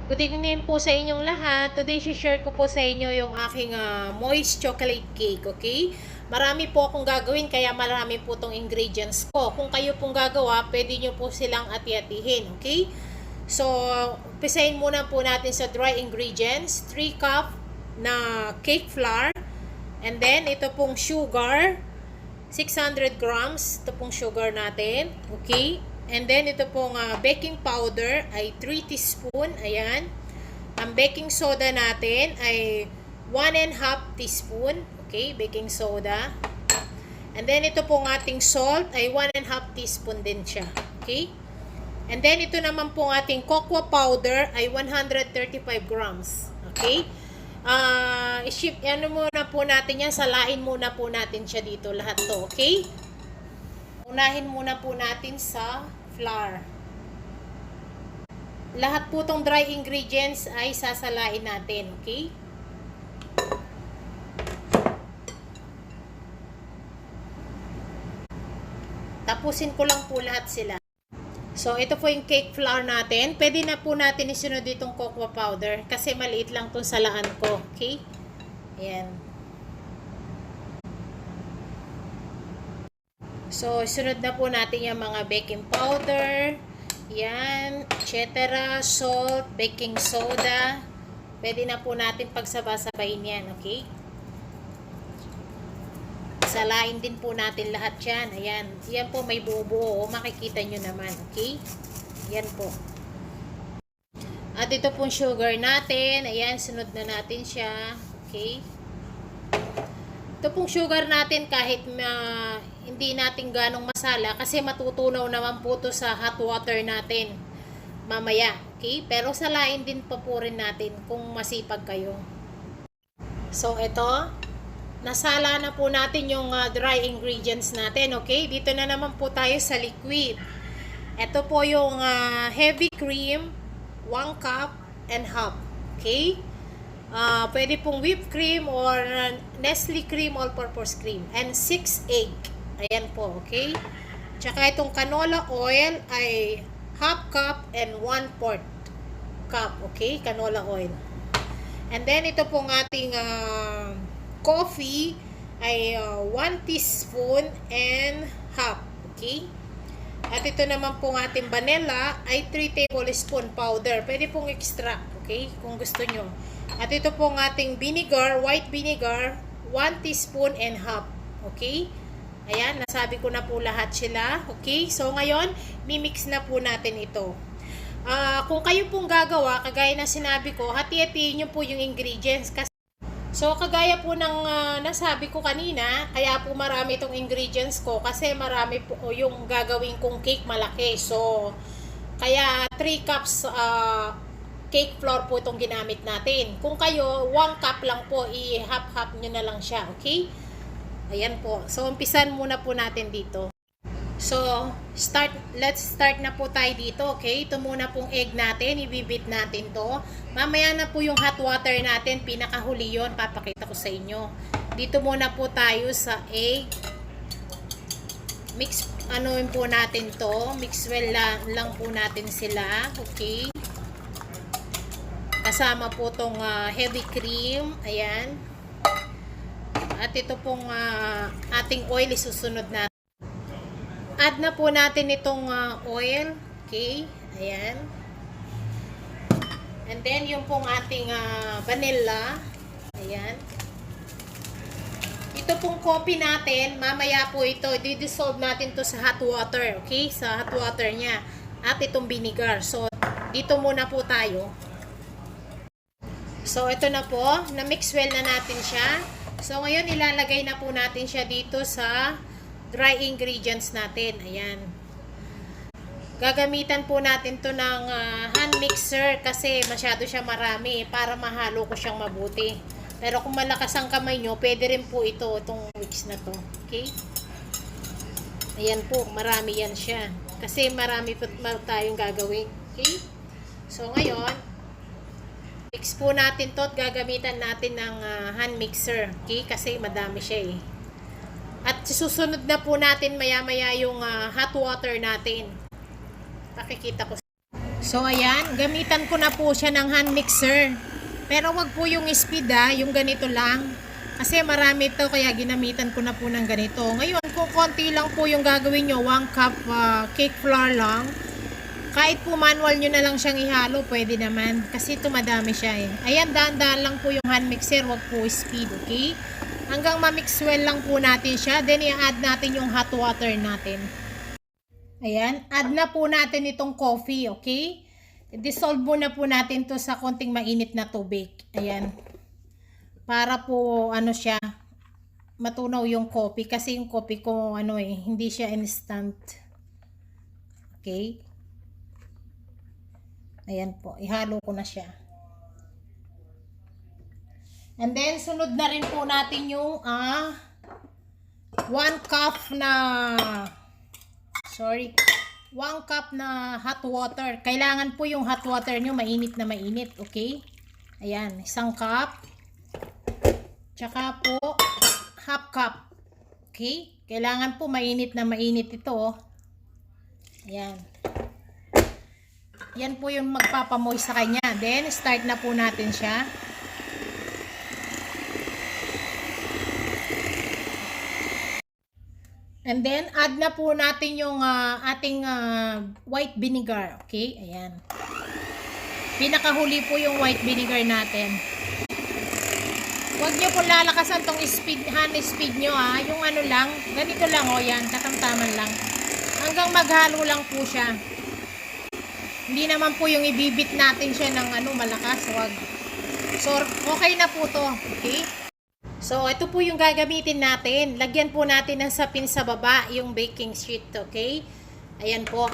Good evening po sa inyong lahat. Today, share ko po sa inyo yung aking moist chocolate cake, okay? Marami po akong gagawin, kaya marami po tong ingredients ko. Kung kayo pong gagawa, pwede nyo po silang ati-atihin, okay? So, pisahin muna po natin sa dry ingredients. 3 cup na cake flour. And then, ito pong sugar. 600 grams. Ito pong sugar natin, okay? And then, ito pong baking powder ay 3 teaspoon. Ayan. Ang baking soda natin ay 1½ teaspoon. Okay, baking soda. And then, ito pong ating salt ay 1½ teaspoon din siya. Okay. And then, ito naman pong ating cocoa powder ay 135 grams. Okay. Ano muna po natin yan, salain muna po natin siya dito lahat to. Okay. Unahin muna po natin sa flour. Lahat po tong dry ingredients ay sasalain natin, okay? Tapusin ko lang po lahat sila. So, ito po yung cake flour natin. Pwede na po natin isunod itong cocoa powder kasi maliit lang tong salaan ko, okay? Ayan. So, sunod na po natin yung mga baking powder, yan, etc., salt, baking soda. Pwede na po natin pagsaba-sabayin yan, okay? Salain din po natin lahat yan. Ayan, yan po may buo-buo, makikita nyo naman, okay? Yan po. At ito pong sugar natin, ayan, sunod na natin siya, okay? Ito pong sugar natin kahit hindi natin ganong masala kasi matutunaw naman po ito sa hot water natin mamaya. Okay? Pero salain din pa po rin natin kung masipag kayo. So, ito. Nasala na po natin yung dry ingredients natin. Okay? Dito na naman po tayo sa liquid. Ito po yung heavy cream, 1 cup and half. Okay? Pwede pong whipped cream or Nestle cream all-purpose cream. And 6 egg. Ayan po, okay? Tsaka itong canola oil ay 1/2 cup and 1/4 cup. Okay? Canola oil. And then, ito pong ating coffee ay 1 teaspoon and half. Okay? At ito naman pong ating vanilla ay 3 tablespoon powder. Pwede pong extract. Okay? Kung gusto nyo. At ito pong ating vinegar, white vinegar, 1 teaspoon and half. Okay? Ayan, nasabi ko na po lahat sila. Okay? So, ngayon, mimix na po natin ito. Kung kayo pong gagawa, kagaya na sinabi ko, hati-hatiin nyo po yung ingredients. So, kagaya po ng nasabi ko kanina, kaya po marami itong ingredients ko kasi marami po yung gagawin kong cake malaki. So, kaya 3 cups cake flour po itong ginamit natin. Kung kayo, 1 cup lang po, i-half-half nyo na lang siya. Okay? Ayan po. So, umpisan muna po natin dito. So, let's start na po tayo dito. Okay? Ito muna pong egg natin. Ibibit natin to. Mamaya na po yung hot water natin. Pinakahuli yon, papakita ko sa inyo. Dito muna po tayo sa egg. Mix, anuin po natin to. Mix well lang po natin sila. Okay? Kasama po tong heavy cream. Ayan. At ito pong ating oil isusunod natin. Add na po natin itong oil. Okay. Ayan. And then yung pong ating vanilla. Ayan. Ito pong coffee natin. Mamaya po ito. Di-dissolve natin to sa hot water. Okay. Sa hot water niya. At itong vinegar. So, dito muna po tayo. So, ito na po. Na-mix well na natin siya. So, ngayon, ilalagay na po natin siya dito sa dry ingredients natin. Ayan. Gagamitan po natin to ng hand mixer kasi masyado siya marami para mahalo ko siyang mabuti. Pero kung malakas ang kamay nyo, pwede rin po ito, itong mix na to. Okay? Ayan po, marami yan siya. Kasi marami po tayong gagawin. Okay? So, ngayon, mix po natin to at gagamitan natin ng hand mixer. Okay? Kasi madami siya eh. At susunod na po natin maya-maya yung hot water natin. Pakikita ko. So ayan, gamitan ko na po siya ng hand mixer. Pero wag po yung speed yung ganito lang. Kasi marami to kaya ginamitan ko na po ng ganito. Ngayon, kung konti lang po yung gagawin nyo, 1 cup cake flour lang. Kahit po manual nyo na lang siyang ihalo, pwede naman. Kasi ito madami siya eh. Ayan, daan-daan lang po yung hand mixer, wag po speed, okay? Hanggang ma-mix well lang po natin siya. Then i-add natin yung hot water natin. Ayan, add na po natin itong coffee, okay? Dissolve muna po natin to sa konting mainit na tubig. Ayan. Para po ano siya, matunaw yung coffee kasi yung coffee ko hindi siya instant. Okay? Ayan po, ihalo ko na siya. And then sunod na rin po natin yung 1 cup na 1 cup na hot water. Kailangan po yung hot water nyo mainit na mainit, okay? Ayan, 1 cup. Tsaka po, half cup. Okay? Kailangan po mainit na mainit ito. Ayan. Yan po yung magpapamoy sa kanya. Then, start na po natin siya. And then, add na po natin yung ating white vinegar. Okay? Ayan. Pinakahuli po yung white vinegar natin. Huwag nyo po lalakasan tong hand speed nyo Yung ano lang, ganito lang yan, katamtaman lang. Hanggang maghalo lang po siya. Hindi naman po yung ibibit natin siya ng malakas. Huwag. So, okay na po to. Okay? So, ito po yung gagamitin natin. Lagyan po natin ng sapin sa baba, yung baking sheet, okay? Ayan po.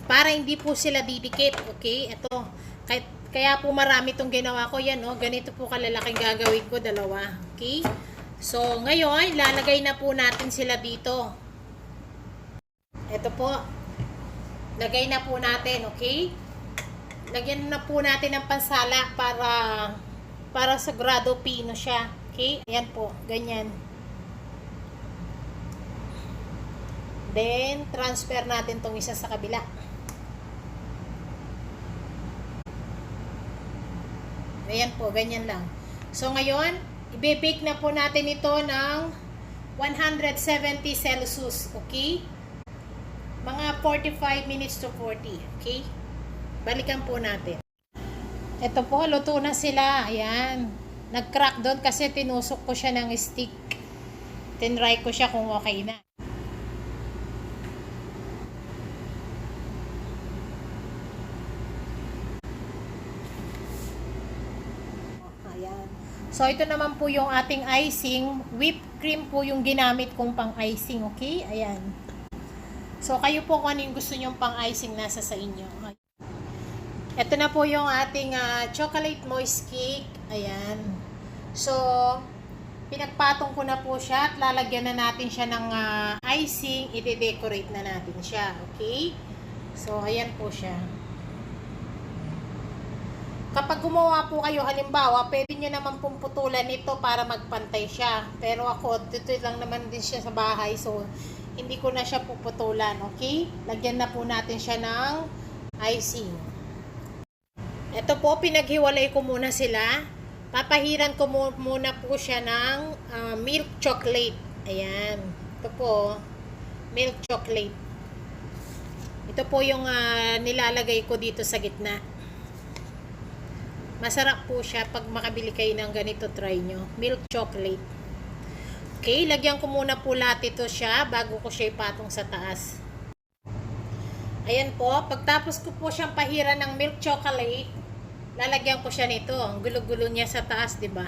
Para hindi po sila didikit, okay? Ito. Kaya po marami itong ginawa ko. Yan, ganito po kalalaking gagawin ko, 2. Okay? So, ngayon, lalagay na po natin sila dito. Ito po. Lagay na po natin, okay? Lagyan na po natin ng pansala para sagrado pino siya. Okay? Ayan po. Ganyan. Then, transfer natin tong isa sa kabila. Ayan po. Ganyan lang. So, ngayon, i-bake na po natin ito ng 170 Celsius. Okay? Mga 45 minutes to 40. Okay? Balikan po natin. Ito po. Luto na sila. Ayan. Nag-crack doon kasi tinusok ko siya ng stick. Tinry ko siya kung okay na. Ayan. So, ito naman po yung ating icing. Whipped cream po yung ginamit kong pang icing. Okay? Ayan. So, kayo po kung ano yung gusto nyong pang icing nasa sa inyo. Ito na po yung ating chocolate moist cake. Ayan. So, pinagpatong ko na po siya at lalagyan na natin siya ng icing. I-decorate na natin siya. Okay? So, ayan po siya. Kapag gumawa po kayo, halimbawa, pwede nyo naman pong putulan ito para magpantay siya. Pero ako, dito lang naman din siya sa bahay. So, hindi ko na siya puputulan. Okay? Lagyan na po natin siya ng icing. Ito po, pinaghiwalay ko muna sila. Papahiran ko muna po siya ng milk chocolate. Ayan. Ito po, milk chocolate. Ito po yung nilalagay ko dito sa gitna. Masarap po siya pag makabili kayo ng ganito, try nyo. Milk chocolate. Okay, lagyan ko muna po lahat ito siya bago ko siya ipatong sa taas. Ayan po, pagtapos ko po siyang pahiran ng milk chocolate, lalagyan ko siya nito. Ang gulo-gulo niya sa taas, 'di ba?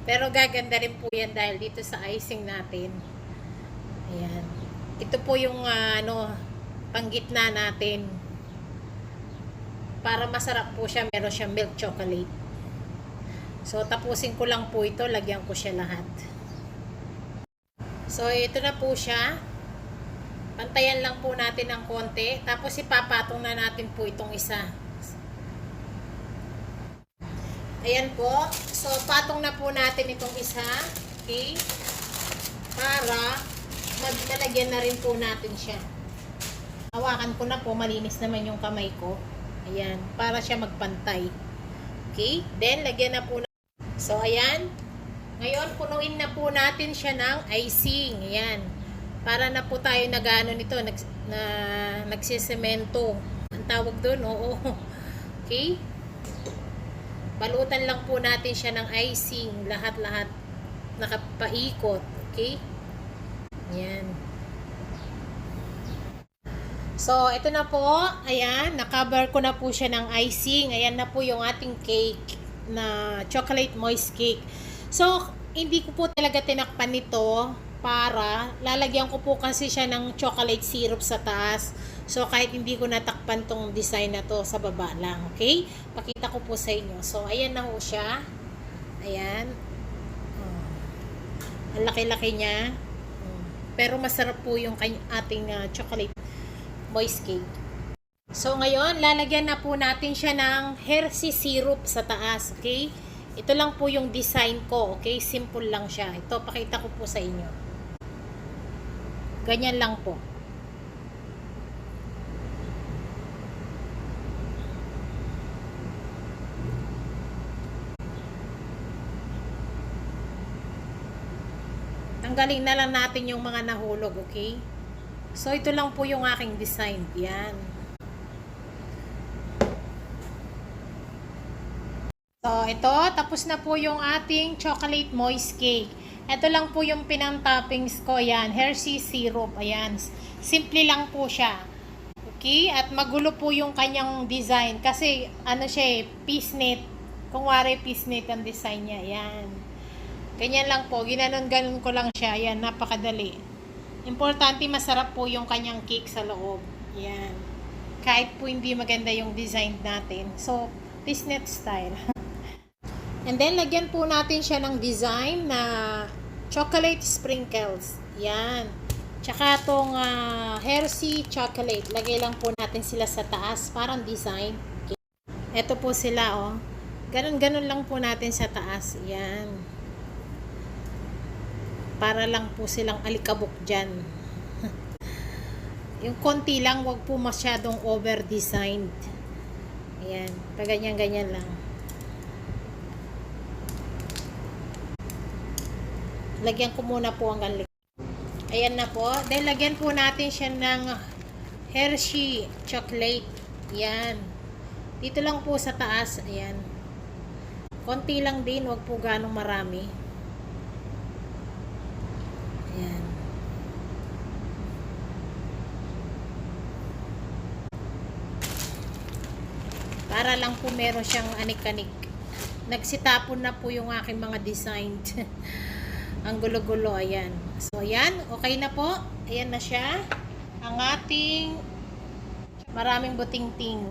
Pero gaganda rin po 'yan dahil dito sa icing natin. Ayan. Ito po yung panggitna natin. Para masarap po siya, meron siyang milk chocolate. So tapusin ko lang po ito, lagyan ko siya lahat. So ito na po siya. Pantayan lang po natin ng konti. Tapos ipapatong na natin po itong isa. Ayan po. So, patong na po natin itong isa. Okay? Para maglalagyan na rin po natin siya. Hawakan ko na po. Malinis naman yung kamay ko. Ayan, para siya magpantay. Okay? Then, lagyan na po na. So, ayan. Ngayon, punuin na po natin siya ng icing. Ayan. Para na po tayo nag-ano nito, nagsisemento. Ang tawag doon, oo. Okay? Balutan lang po natin siya ng icing. Lahat-lahat. Nakapaikot. Okay? Ayan. So, ito na po. Ayan. Nakabar ko na po siya ng icing. Ayan na po yung ating cake na chocolate moist cake. So, hindi ko po talaga tinakpan nito para lalagyan ko po kasi siya ng chocolate syrup sa taas. So, kahit hindi ko natakpan tong design na to, sa baba lang. Okay? Pakita ko po sa inyo. So, ayan na po siya. Ayan. Ang laki-laki niya. Pero masarap po yung ating chocolate moist cake. So, ngayon, lalagyan na po natin siya ng Hershey syrup sa taas. Okay? Ito lang po yung design ko. Okay? Simple lang siya. Ito, pakita ko po sa inyo. Ganyan lang po. Tanggalin na lang natin yung mga nahulog. Okay? So, ito lang po yung aking design. Yan. So, ito. Tapos na po yung ating chocolate moist cake. Ito lang po yung pinang-toppings ko. Yan. Hershey syrup. Ayan. Simple lang po siya. Okay? At magulo po yung kanyang design. Kasi, ano siya eh, piece knit. Kung wari piece knit ang design niya. Yan. Ganyan lang po. Ginanon-ganon ko lang siya. Yan. Napakadali. Importante, masarap po yung kanyang cake sa loob. Yan. Kahit po hindi maganda yung design natin. So, piece-knit style. And then, lagyan po natin siya ng design na chocolate sprinkles. Yan. Tsaka itong Hershey chocolate. Lagay lang po natin sila sa taas. Parang design. Okay. Ito po sila, oh. Ganon-ganon lang po natin sa taas. Yan. Para lang po silang alikabok dyan. Yung konti lang, wag po masyadong over-designed. Ayan. Paganyan-ganyan lang. Lagyan ko muna po hanggang likod. Ayan na po. Dahil lagyan po natin siya ng Hershey chocolate. Ayan. Dito lang po sa taas. Ayan. Konti lang din. Wag po ganong marami. Ayan. Para lang po meron siyang anik-anik. Nagsitapon na po yung aking mga design. Ang gulo-gulo. Ayan. So, ayan. Okay na po. Ayan na siya. Ang ating maraming buting-ting